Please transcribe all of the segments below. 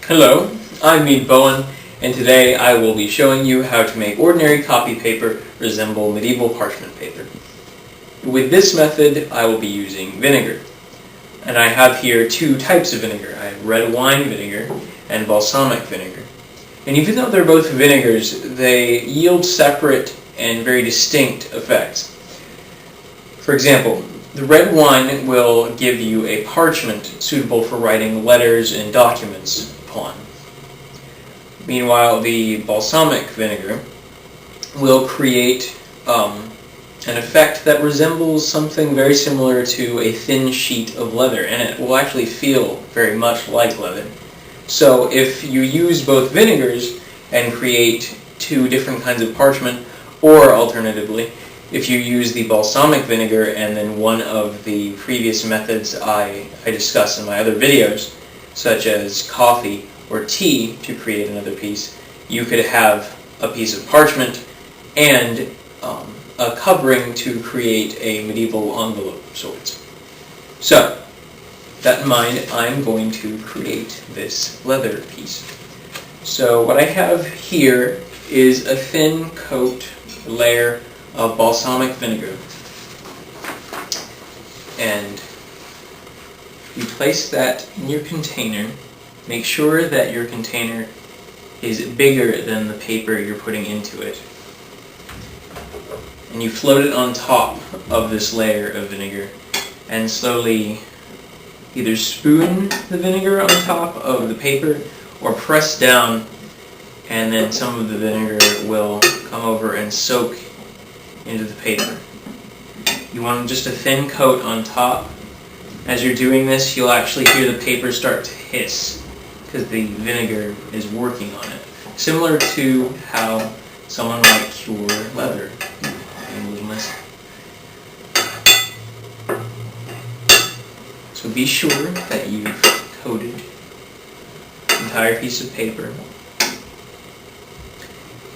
Hello, I'm Mead Bowen, and today I will be showing you how to make ordinary copy paper resemble medieval parchment paper. With this method, I will be using vinegar. And I have here two types of vinegar. I have red wine vinegar and balsamic vinegar. And even though they're both vinegars, they yield separate and very distinct effects. For example, the red wine will give you a parchment suitable for writing letters and documents upon. Meanwhile, the balsamic vinegar will create an effect that resembles something very similar to a thin sheet of leather, and it will actually feel very much like leather. So if you use both vinegars and create two different kinds of parchment, or alternatively, if you use the balsamic vinegar and then one of the previous methods I discussed in my other videos, such as coffee or tea, to create another piece, you could have a piece of parchment and a covering to create a medieval envelope of sorts. So, with that in mind, I'm going to create this leather piece. So what I have here is a thin coat layer of balsamic vinegar, and you place that in your container. Make sure that your container is bigger than the paper you're putting into it, and you float it on top of this layer of vinegar and slowly either spoon the vinegar on top of the paper or press down, and then some of the vinegar will come over and soak into the paper. You want just a thin coat on top. As you're doing this, you'll actually hear the paper start to hiss because the vinegar is working on it. Similar to how someone might cure leather. So be sure that you've coated the entire piece of paper.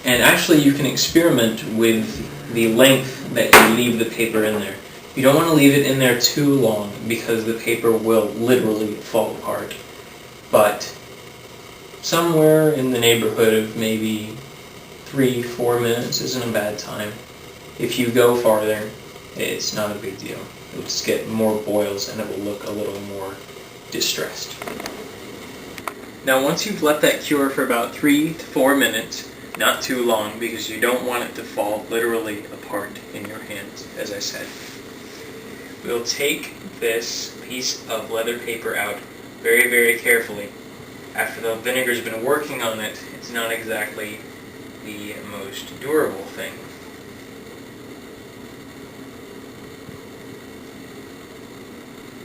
And actually you can experiment with the length that you leave the paper in there. You don't want to leave it in there too long because the paper will literally fall apart. But somewhere in the neighborhood of maybe 3-4 minutes isn't a bad time. If you go farther, it's not a big deal. It'll just get more boils and it will look a little more distressed. Now once you've let that cure for about 3 to 4 minutes, not too long because you don't want it to fall literally apart in your hands, as I said, we'll take this piece of leather paper out very, very carefully. After the vinegar's been working on it, it's not exactly the most durable thing.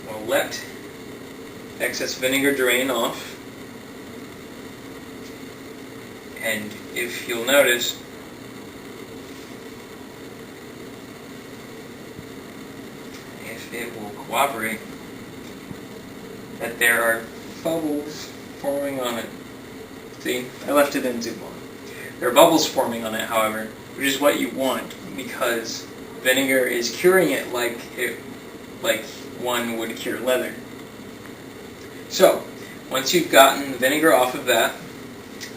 We'll let excess vinegar drain off, and if you'll notice, if it will cooperate, that there are bubbles forming on it. See, I left it in too long. There are bubbles forming on it, however, which is what you want because vinegar is curing it like one would cure leather. So, once you've gotten the vinegar off of that,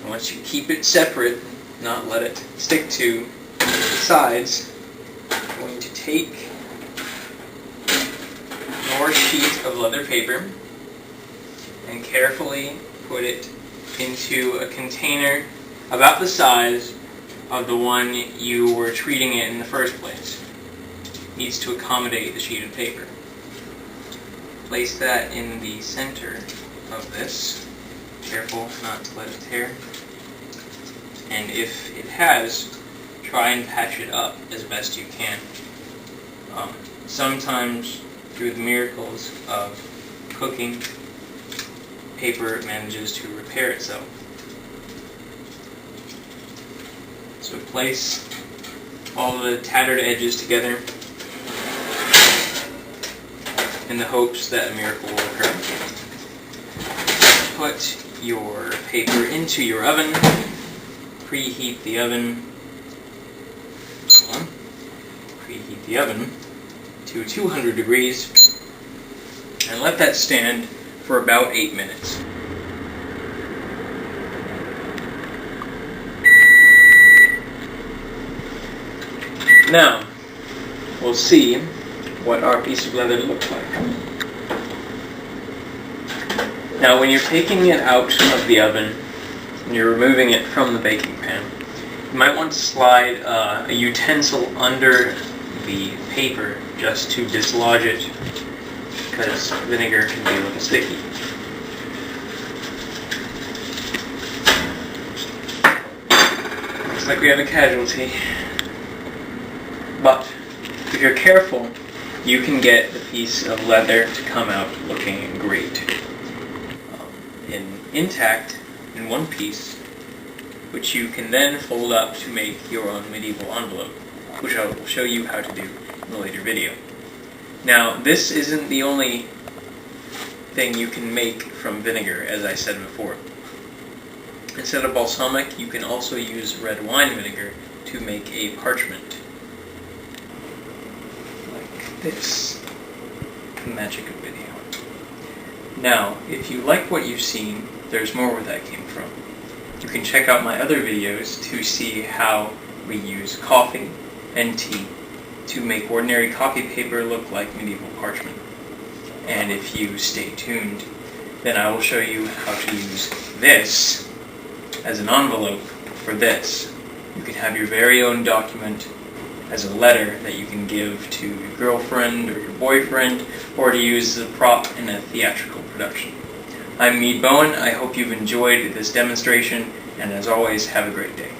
and once you keep it separate, not let it stick to the sides, I'm going to take your sheet of leather paper and carefully put it into a container about the size of the one you were treating it in the first place. It needs to accommodate the sheet of paper. Place that in the center of this. Careful not to let it tear. And if it has, try and patch it up as best you can. Sometimes, through the miracles of cooking, paper manages to repair itself. So place all the tattered edges together in the hopes that a miracle will occur. Put your paper into your oven. Preheat the oven. Preheat the oven to 200 degrees and let that stand for about 8 minutes. Now, we'll see what our piece of leather looks like. Now, when you're taking it out of the oven, and you're removing it from the baking pan, you might want to slide a utensil under the paper just to dislodge it, because vinegar can be a little sticky. Looks like we have a casualty. But if you're careful, you can get the piece of leather to come out looking great. Intact in one piece, which you can then fold up to make your own medieval envelope, which I will show you how to do in a later video. Now, this isn't the only thing you can make from vinegar, as I said before. Instead of balsamic, you can also use red wine vinegar to make a parchment. Like this. The magic of video. Now, if you like what you've seen, there's more where that came from. You can check out my other videos to see how we use coffee and tea to make ordinary copy paper look like medieval parchment. And if you stay tuned, then I will show you how to use this as an envelope for this. You can have your very own document as a letter that you can give to your girlfriend or your boyfriend, or to use as a prop in a theatrical production. I'm Mead Bowen. I hope you've enjoyed this demonstration, and as always, have a great day.